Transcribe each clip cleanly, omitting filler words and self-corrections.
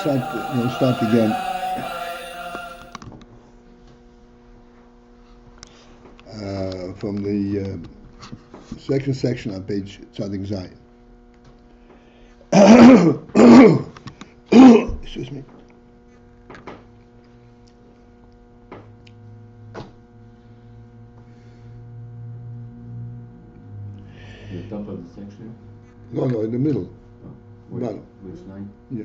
start again. From the second section on page Tzadik Zayin. Excuse me. The top of the section? No, in the middle. Oh, which line? Yeah.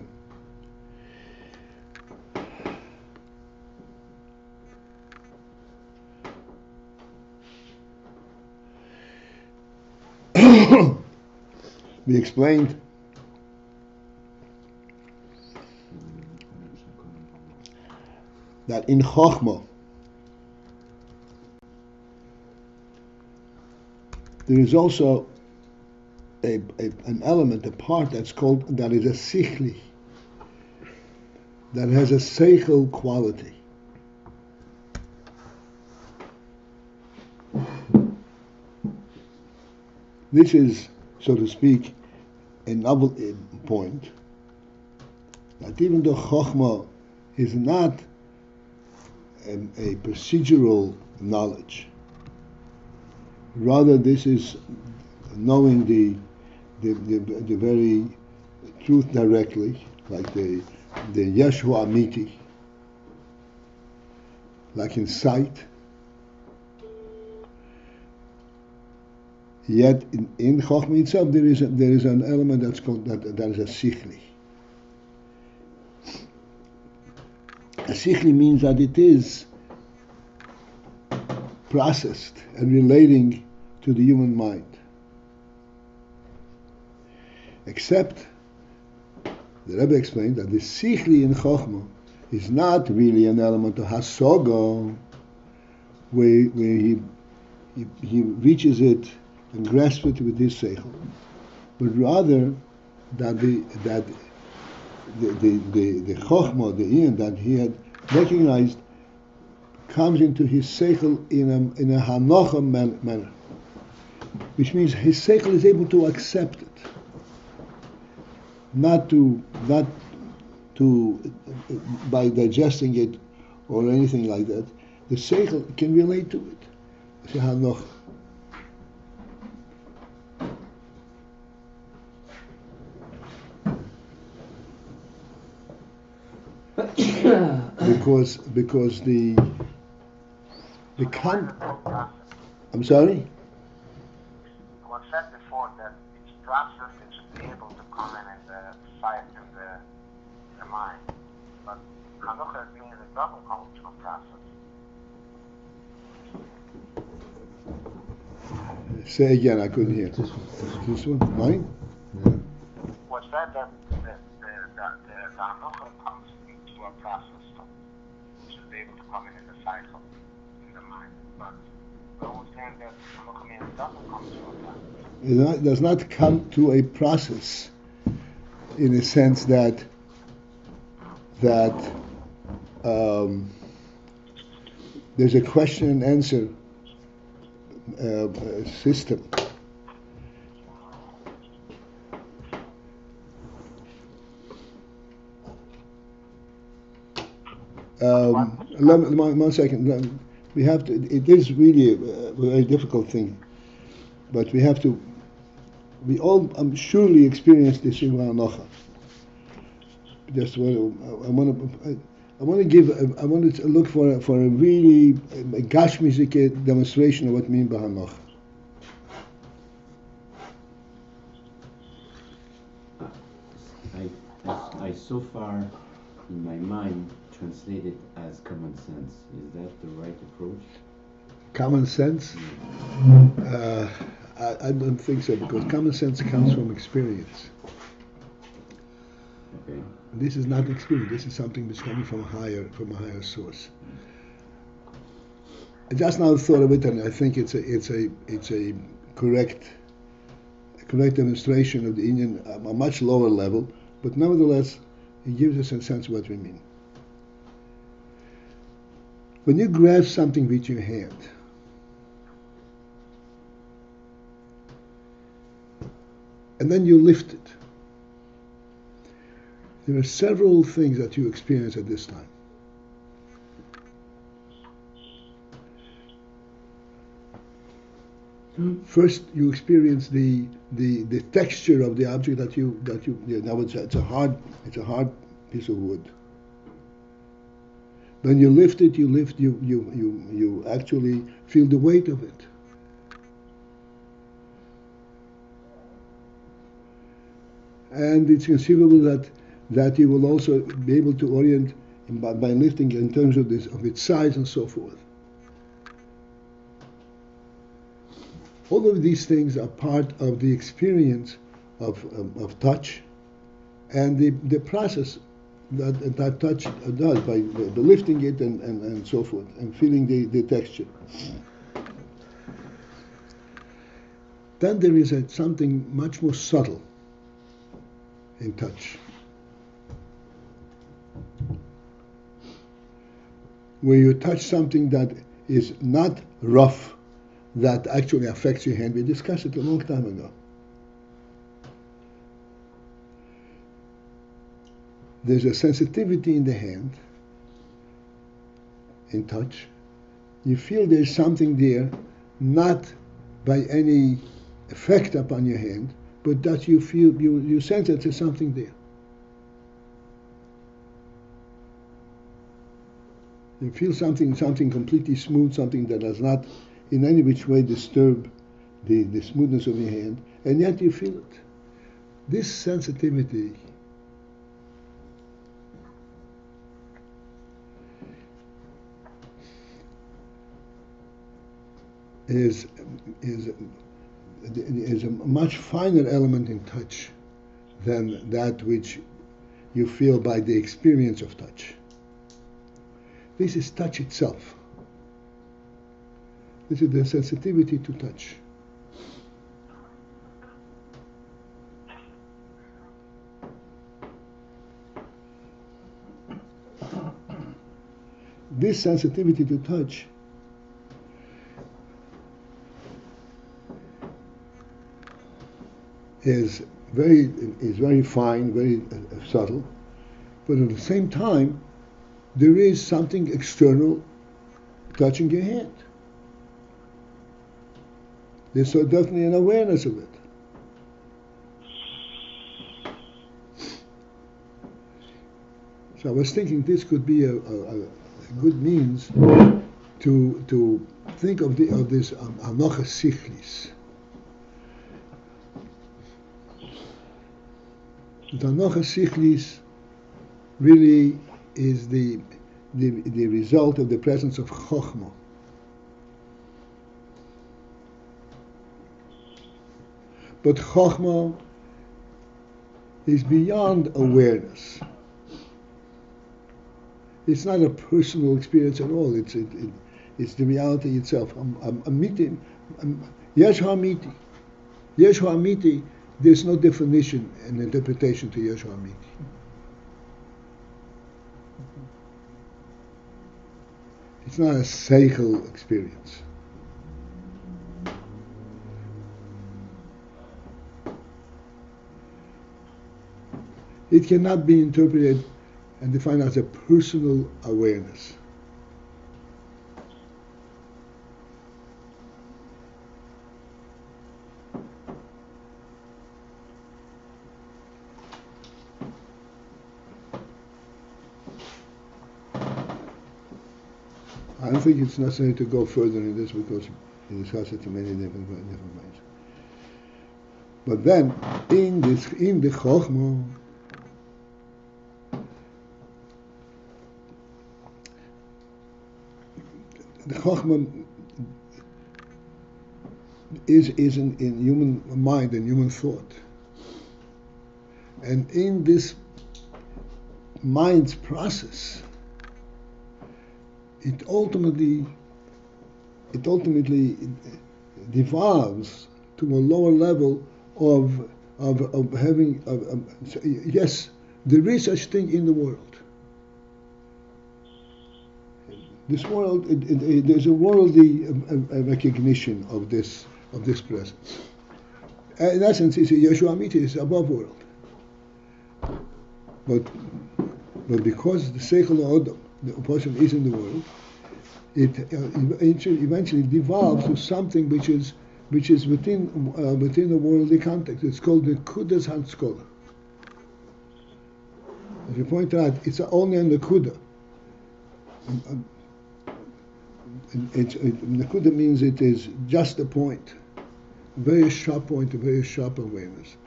We explained that in chochmah there is also an element, a part that is a sichli, that has a seichel quality. This is, so to speak, a novel point, that even though chochmah is not a procedural knowledge, rather this is knowing the very truth directly, like the Yeshua Amiti, like in sight. Yet in chochmah itself there is an element that's called that is a sichli. A sichli means that it is processed and relating to the human mind. Except, the Rebbe explained that the sichli in chochmah is not really an element of hasoga, where he reaches it and grasps it with his seichel, but rather that the chochmah, the AYIN that he had recognized, comes into his seichel in a hanocha manner, which means his seichel is able to accept it, not to by digesting it or anything like that. The seichel can relate to it. It's a hanocha. because the I'm sorry? It was said before that it's processed, it should be able to come in the sight and the mind. But Hanukkah means it doesn't come to a process. Say again, I couldn't hear. This one? Mine? Yeah. Was said that the Hanukkah comes into a process, which is able to come in the cycle, in the mind. But we understand that Hanukkah means it doesn't come to a process. It does not come to a process in a sense that there's a question and answer system. One second. We have to. It is really a very difficult thing, but we have to. We all surely experience this in Hanocha. Just I want to look for a really gashmizike demonstration of what I mean by Hanocha. I so far in my mind translate it as common sense. Is that the right approach? Common sense? I don't think so, because common sense comes from experience. Okay. This is not experience. This is something that's coming from a higher source. I just now thought of it, and I think it's a correct demonstration of the Indian, a much lower level, but nevertheless, it gives us a sense of what we mean. When you grasp something with your hand, and then you lift it, There are several things that you experience at this time. First, you experience the texture of the object that you now it's a hard piece of wood. When you lift it, you actually feel the weight of it. And it's conceivable that you will also be able to orient by lifting in terms of its size and so forth. All of these things are part of the experience of touch and the process that touch does by lifting it and so forth and feeling the texture. Then there is something much more subtle in touch, where you touch something that is not rough, that actually affects your hand. We discussed it a long time ago. There's a sensitivity in the hand, in touch. You feel there's something there, not by any effect upon your hand, but that you feel, you sense that there's something there. You feel something completely smooth, something that does not in any which way disturb the smoothness of your hand, and yet you feel it. This sensitivity is a much finer element in touch than that which you feel by the experience of touch. This is touch itself. This is the sensitivity to touch. This sensitivity to touch is very fine, very subtle, but at the same time, there is something external touching your hand. There's so definitely an awareness of it. So I was thinking this could be a good means to think of this anocha sichlis. The anocha sichlis really is the result of the presence of chochmah. But chochmah is beyond awareness. It's not a personal experience at all. It's the reality itself. Yesh ha'amiti. Yesh ha'amiti. There's no definition and interpretation to yesh ha'amiti. It's not a seichel experience. It cannot be interpreted and defined as a personal awareness. I don't think it's necessary to go further in this because we discuss it in many different ways. But then, in the chochmah, the chochmah is in human mind and human thought, and in this mind's process, it ultimately devolves to a lower level of having yes, there is such thing in the world. This world, there's a worldly recognition of this presence. In essence, Yeshua Amiti is above world. but because the seichel odom, the person is in the world, it eventually devolves to something which is within the worldly context. It's called the kudas hanskola. As you point out, it's only on the kuda. Nakuda means it is just a point, a very sharp point, a very sharp awareness.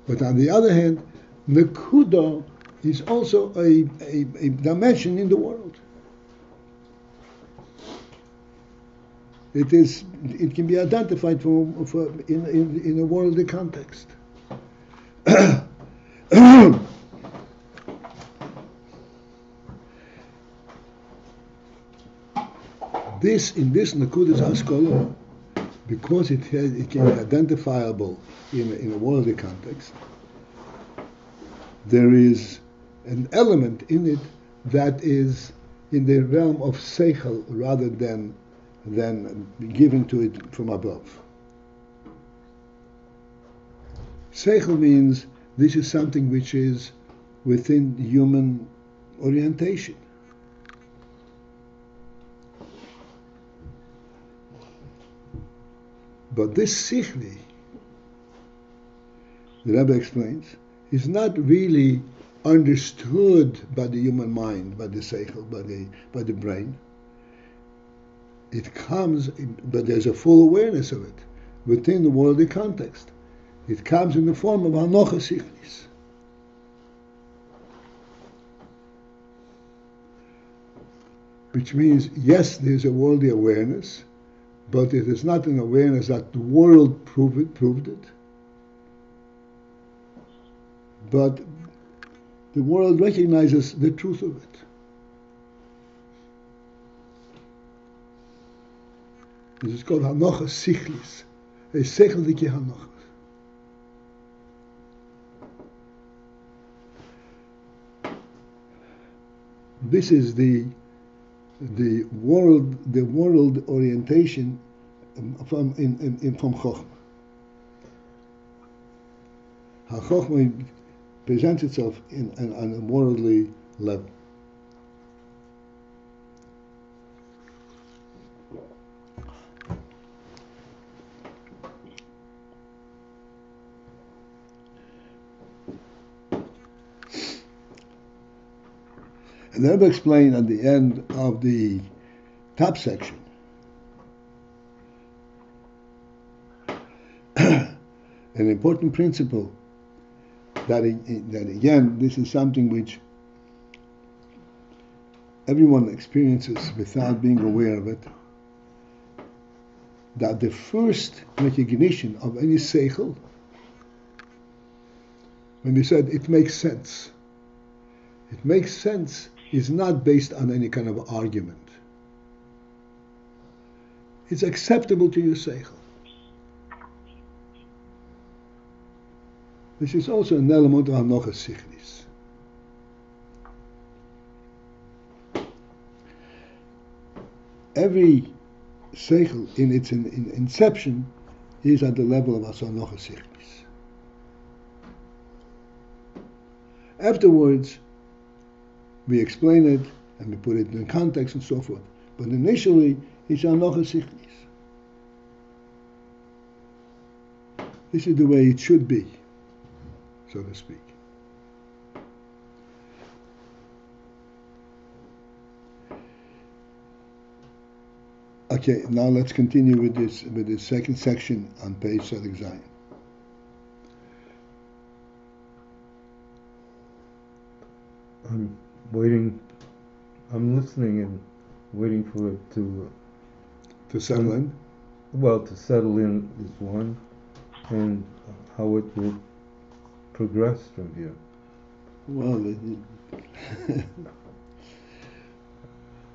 But on the other hand, Nakuda is also a dimension in the world. It can be identified in a worldly context. In this Nakudas Haskola, because it can be identifiable in a worldly context, there is an element in it that is in the realm of seichel rather than given to it from above. Seichel means this is something which is within human orientation. But this sichli, the Rebbe explains, is not really understood by the human mind, by the seichel, by the brain. It comes, but there's a full awareness of it within the worldly context. It comes in the form of hanocha sichlis. Which means, yes, there's a worldly awareness, but it is not an awareness that the world proved it. But the world recognizes the truth of it. This is called hanocha sichlis, a seicheldike hanocha. This is the world orientation from chochmah. How chochmah presents itself on a worldly level. And the Rebbe explained at the end of the top section an important principle that again, this is something which everyone experiences without being aware of it, that the first recognition of any seichel, when we said it makes sense, is not based on any kind of argument. It's acceptable to your seichel. This is also an element of hanocha sichlis. Every seichel in its inception is at the level of hanocha sichlis. Afterwards, we explain it and we put it in context and so forth. But initially, it's hanocha sichlis. This is the way it should be, so to speak. Okay, now let's continue with this second section on page Tzaddik Zayin. I'm listening and waiting for it to settle in? Well, to settle in is one, and how it will progress from here. Well,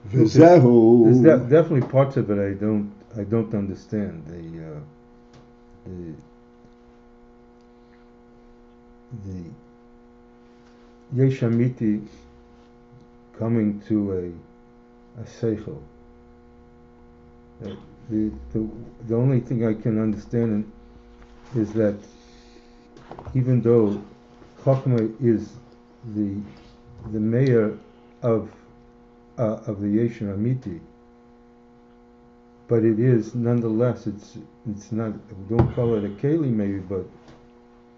there's definitely parts of it I don't understand. The Yesh Amiti coming to a seichel. The only thing I can understand is that even though chochmah is the mayor of the Yeshon Amiti, but it is nonetheless, it's not, don't call it a keli maybe, but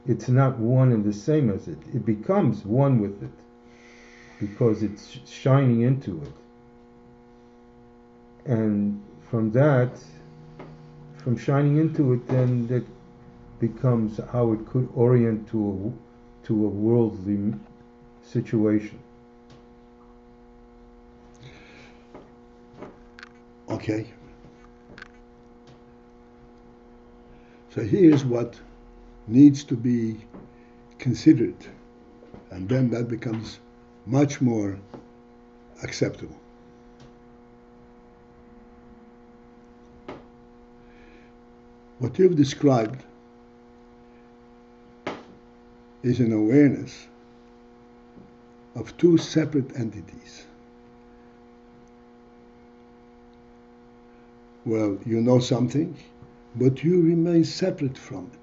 it's not one and the same as it. It becomes one with it because it's shining into it, and from shining into it, then that becomes how it could orient to a worldly situation. Okay. So here's what needs to be considered, and then that becomes much more acceptable. What you've described is an awareness of two separate entities. Well, you know something, but you remain separate from it.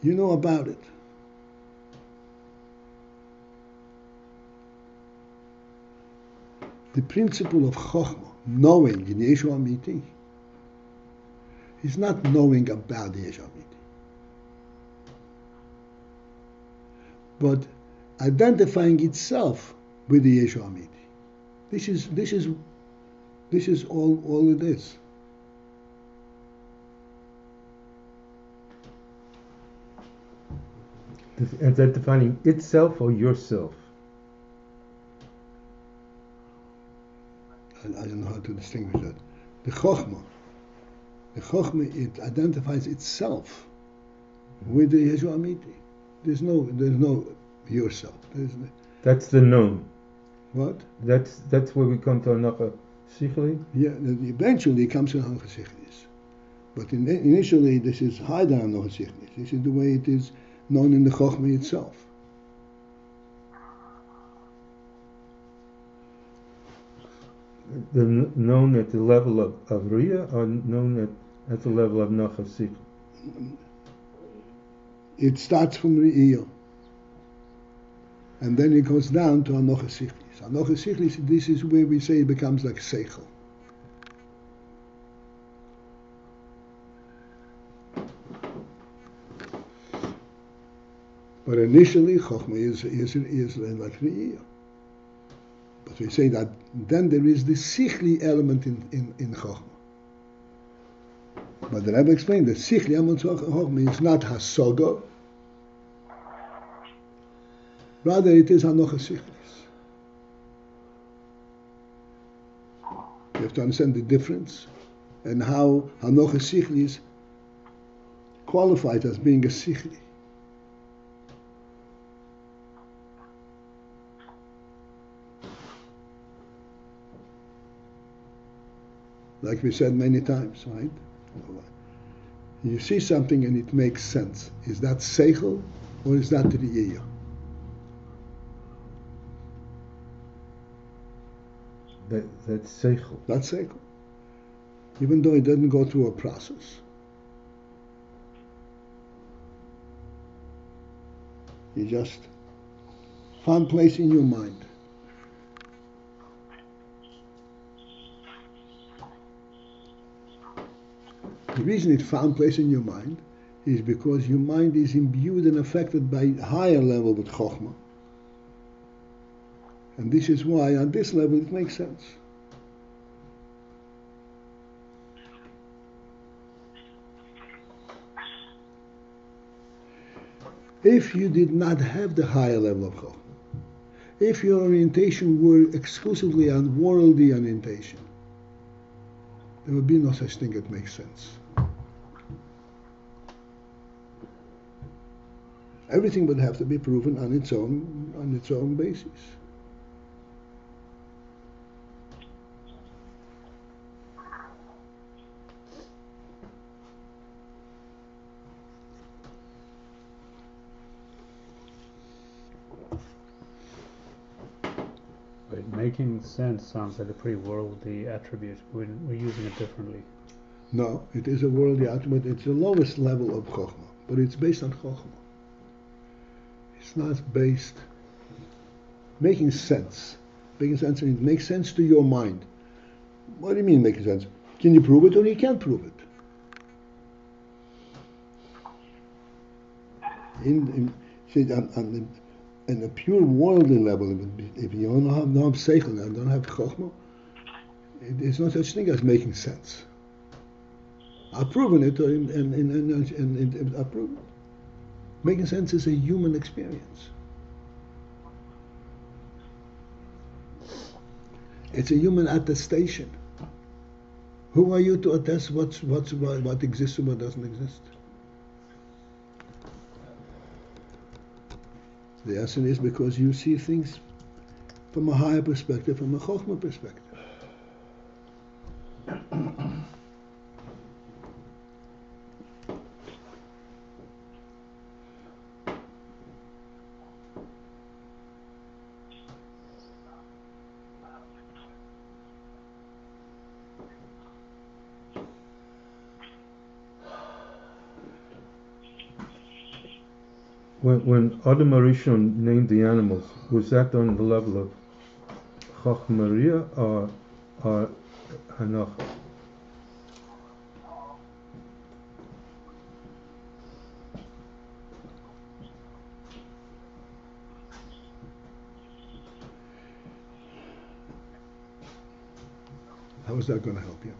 You know about it. The principle of chochmah, knowing in Yeshua Amiti, is not knowing about the Yeshua Amiti, but identifying itself with the Yeshua Amiti. This is all it is. Identifying itself or yourself? I don't know how to distinguish that. The chochmah, it identifies itself with the Yeshua Amiti. There's no yourself. That's the known. What? That's where we come to Anocha Sichli? Yeah, eventually it comes to Anocha Sichlis. But initially this is higher than Anocha Sichlis. This is the way it is known in the chochmah itself. The known at the level of Riyah or known at the level of Anocha Sichli? It starts from Riyah, and then it goes down to Anocha Sichlis. Anocha Sichlis, this is where we say it becomes like Seichel. But initially, chochmah is like Riyah. But we say that then there is the Sichli element in chochmah. But the Rebbe explained that Sichli element of chochmah is not Hasoga, rather it is Anocha Sichlis. You have to understand the difference and how Anocha Sichlis qualified as being a Sichli. Like we said many times, right? You see something and it makes sense. Is that Seichel or is that Riyah? That's Seichel. That's Seichel. Even though it doesn't go through a process. You just found place in your mind. The reason it found place in your mind is because your mind is imbued and affected by a higher level with chochmah. And this is why on this level it makes sense. If you did not have the higher level of chochmah, if your orientation were exclusively on worldly orientation, there would be no such thing that makes sense. Everything would have to be proven on its own basis. But making sense sounds like a pretty worldly attribute. We're using it differently. No, it is a worldly attribute. It's the lowest level of chochmah, but it's based on chochmah. It's not based. Making sense. Making sense, and it makes sense to your mind. What do you mean making sense? Can you prove it or you can't prove it? In a pure worldly level, if you don't have seichel and don't have chochmah, there's no such thing as making sense. I've proven it, and I've proven it. Making sense is a human experience. It's a human attestation. Who are you to attest what exists and what doesn't exist? The answer is because you see things from a higher perspective, from a chochmah perspective. When Adam Arishon named the animals, was that on the level of chochmah or hanacha? How is that going to help you?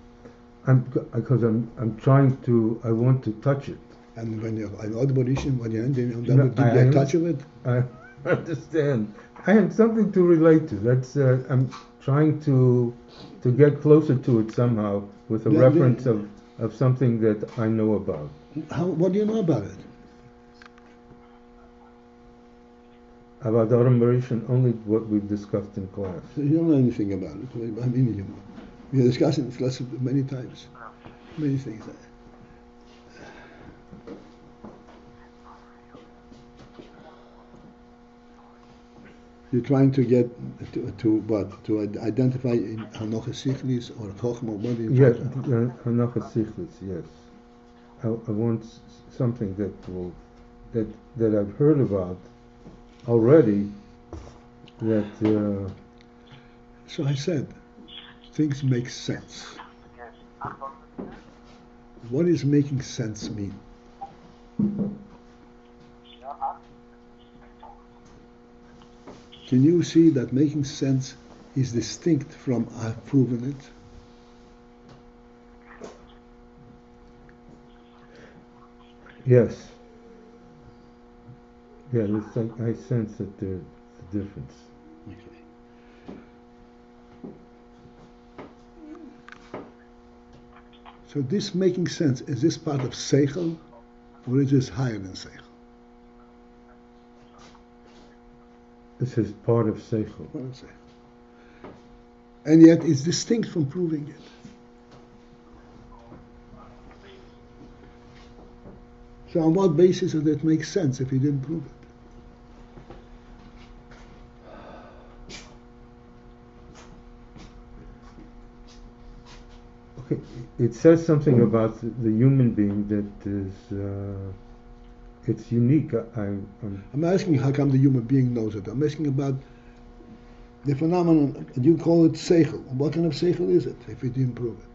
Because I'm trying to. I want to touch it. And when you're an audition, when you end, did you get a touch of it? I understand. I had something to relate to. That's I'm trying to get closer to it somehow with a reference of something that I know about. What do you know about it? About Adam Rishon, only what we've discussed in class. So you don't know anything about it. I mean, we discussed it in class many times, many things. You're trying to get to identify in hanocha sichlis or chochmah. What do you? Yes, hanocha sichlis. Yes, I want something that I've heard about already. That. So I said, things make sense. What does making sense mean? Can you see that making sense is distinct from I've proven it? Yes. Yeah, it's like I sense that there's a difference. Okay. So this making sense, is this part of seichel or is this higher than seichel? This is part of seichel. Part of seichel. And yet it's distinct from proving it. So on what basis does it make sense if you didn't prove it? Okay, it says something about the human being that is, it's unique. I'm asking how come the human being knows it. I'm asking about the phenomenon. You call it seichel. What kind of seichel is it if you didn't prove it?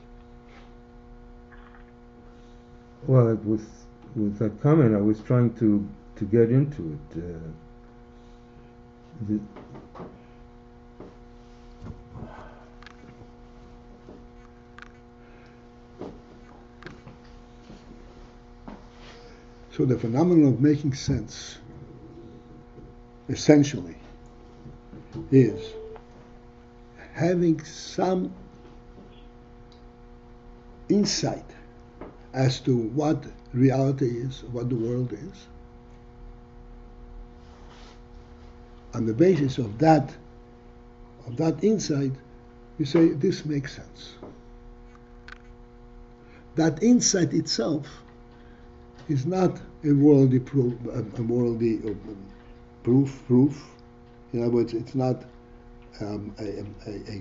Well, with that comment, I was trying to get into it. So the phenomenon of making sense, essentially, is having some insight as to what reality is, what the world is. On the basis of that insight, you say, this makes sense. That insight itself is not a worldly proof. In other words, it's not a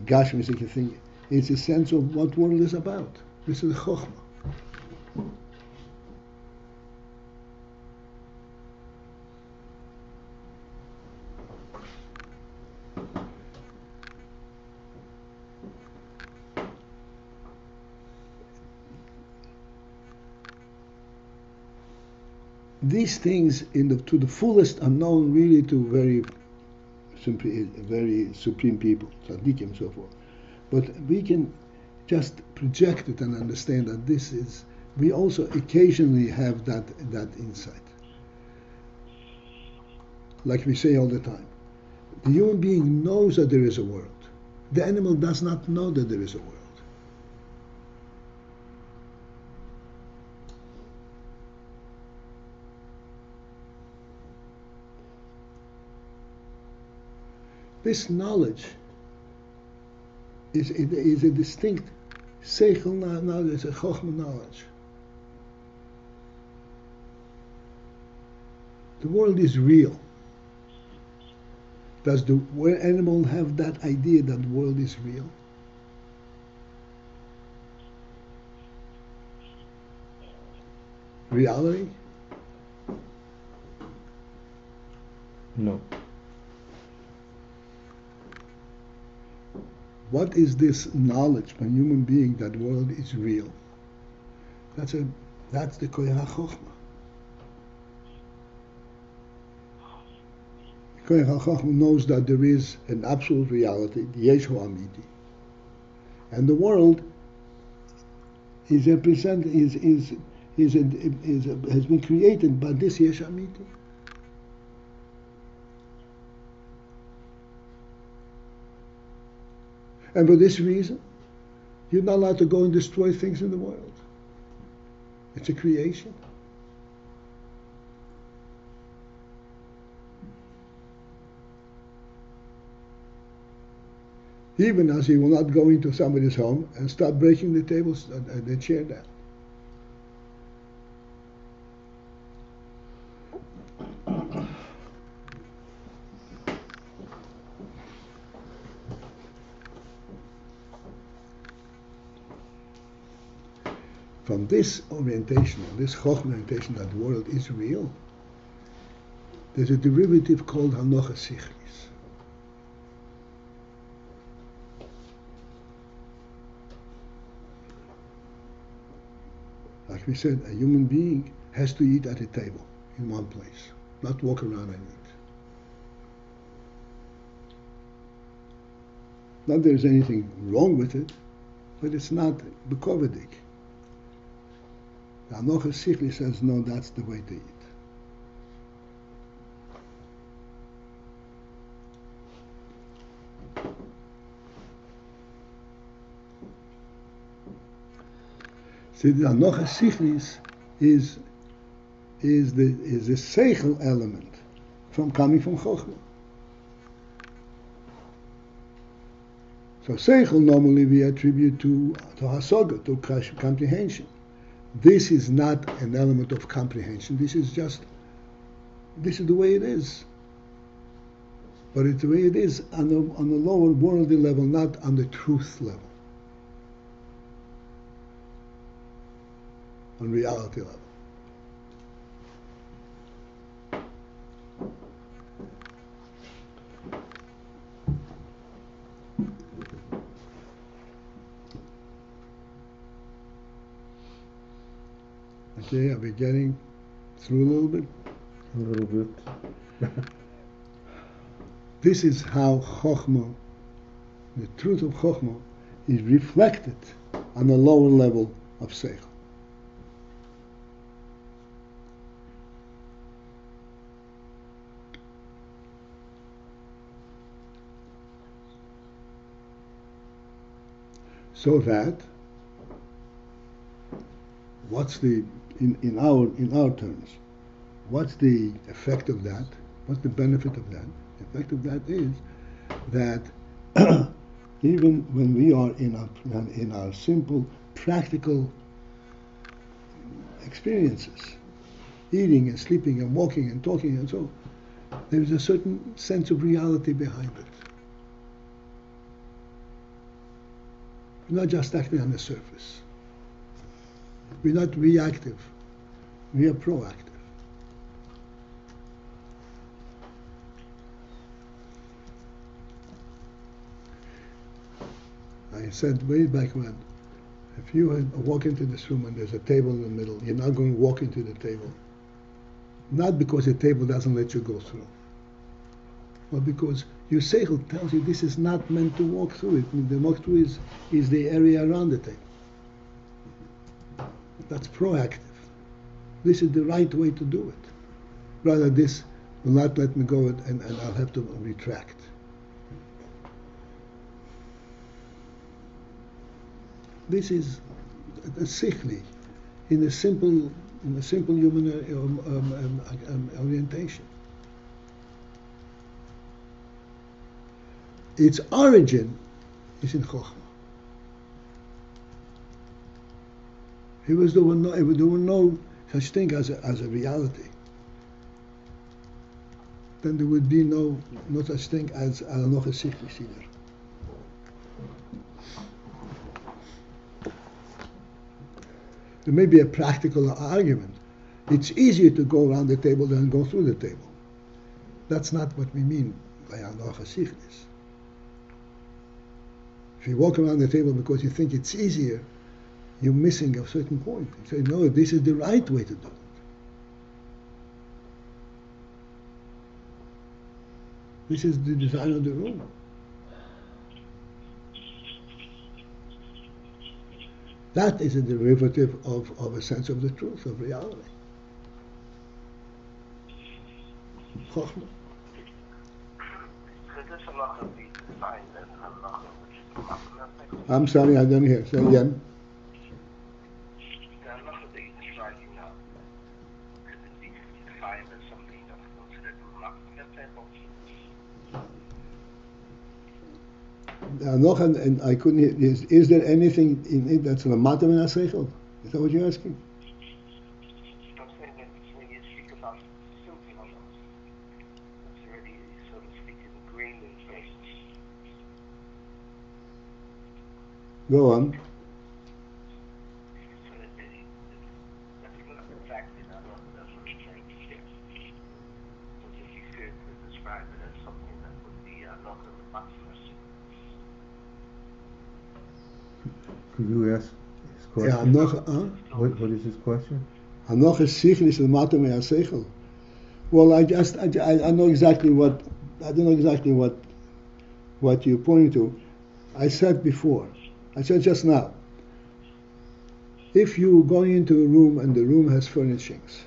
gashmistic thing. It's a sense of what world is about. This is chochmah. these things to the fullest are known really to very supreme people, tzaddikim and so forth. But we can just project it and understand that this is, we also occasionally have that insight. Like we say all the time, the human being knows that there is a world. The animal does not know that there is a world. This knowledge is a distinct seichel knowledge, it's a chochmah knowledge. The world is real. Does the animal have that idea that the world is real? Reality? No. What is this knowledge by human being that the world is real? That's the koyach chochmah. Koyach chochmah knows that there is an absolute reality, the yesh hu amiti, and the world is has been created by this yesh amiti. And for this reason, you're not allowed to go and destroy things in the world. It's a creation. Even as you will not go into somebody's home and start breaking the tables and the chair down. From this orientation, this chochmah orientation that the world is real, there's a derivative called hanocha sichlis. Like we said, a human being has to eat at a table in one place, not walk around and eat. Not there's anything wrong with it, but it's not bekovedik. The hanocha sichlis says, no, that's the way to eat. See, the hanocha sichlis is the seichel element coming from chochmah. So seichel normally we attribute to hasoga, to comprehension. This is not an element of comprehension. This is the way it is. But it's the way it is on the lower worldly level, not on the truth level, on reality level. Okay, are we getting through a little bit? A little bit. This is how chochmah, the truth of chochmah, is reflected on the lower level of seichel. So that, what's the in our terms, what's the effect of that? What's the benefit of that? The effect of that is that even when we are in our simple practical experiences, eating and sleeping and walking and talking and so, there is a certain sense of reality behind it. We're not just acting on the surface. We're not reactive. We are proactive. I said way back when, if you walk into this room and there's a table in the middle, you're not going to walk into the table. not because the table doesn't let you go through, but because your seichel tells you this is not meant to walk through it. The walk through is the area around the table. That's proactive. This is the right way to do it. Rather, this will not let me go and I'll have to retract. This is a sichli in a simple human orientation. Its origin is in chochmah. There were no such thing as a reality. Then there would be no such thing as noch a sichli either. There may be a practical argument. It's easier to go around the table than go through the table. That's not what we mean by hanocha sichlis. If you walk around the table because you think it's easier, you're missing a certain point. You say, no, this is the right way to do it. This is the design of the room. That is a derivative of a sense of the truth, of reality. Chochmah. Could this halacha be defined as an halacha which is a mathematical? I'm sorry, I didn't hear. Say again. The halacha that you're describing now, could it be defined as something that's considered mathematical? And I couldn't hear. Is there anything in it that's a matam in seichel? Is that what you're asking? I'm saying that when you speak about simple halacha, it's already, so to speak, ingrained in faith. Go on. So that that's not exactly the halacha, that's what you're trying to say. But if you could describe it as something that would be a halacha of mathematics. Could you ask his Yeah, question? What is his question? Hanocha sichlis is matam in seichel. Well, I know exactly what I don't know exactly what you're pointing to. I said just now, if you go into a room and the room has furnishings,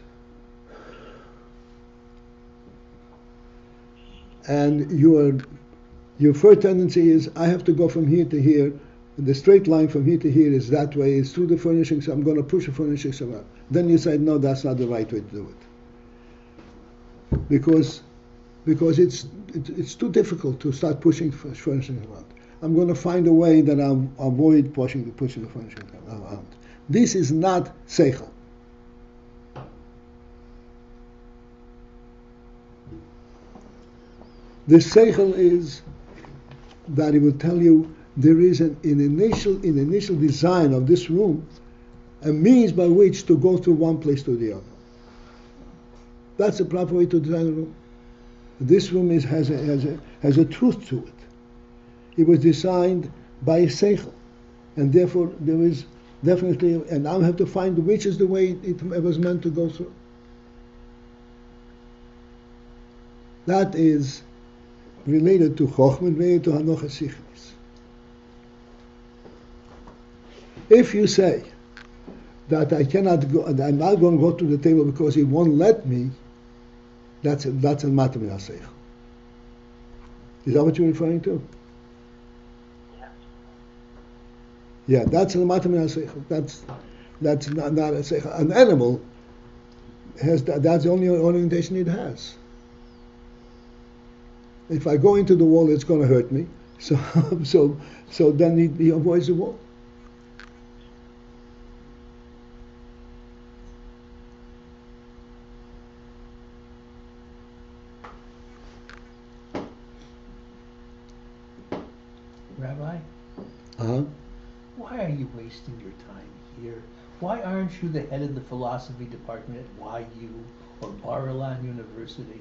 and your first tendency is, I have to go from here to here, and the straight line from here to here is that way, it's through the furnishings, I'm going to push the furnishings around. Then you say, no, that's not the right way to do it. Because it's too difficult to start pushing furnishings around. I'm going to find a way that I'll avoid pushing the furnishings around. This is not seichel. The seichel is that it will tell you there is an initial design of this room, a means by which to go from one place to the other. That's the proper way to design a room. This room has a truth to it. It was designed by a seichel, and therefore there is definitely, and now I have to find which is the way it was meant to go through. That is related to chochmah, related to hanocha sichlis. If you say that I cannot go, and I'm not going to go to the table because he won't let me, that's a matam in seichel. Is that what you're referring to? Yeah, that's a matam in seichel. That's not a seichel. An animal has that's the only orientation it has. If I go into the wall, it's going to hurt me. So then he avoids the wall. Rabbi, why are you wasting your time here? Why aren't you the head of the philosophy department at YU or Bar-Ilan University?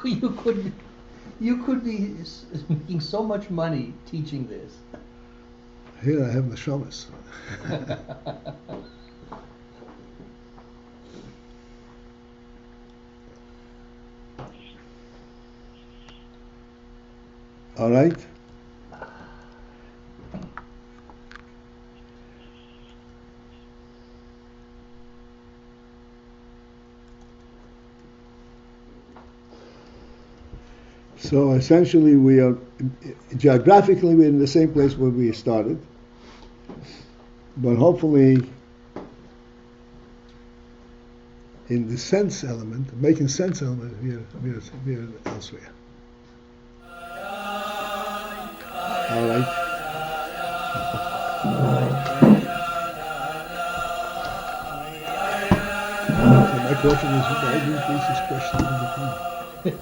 You could be making so much money teaching this. Here I have the shamas. All right? So essentially we are, geographically we're in the same place where we started, but hopefully in the sense element, making sense element, we're elsewhere. All right. So my question is, why do you increase this question all the time?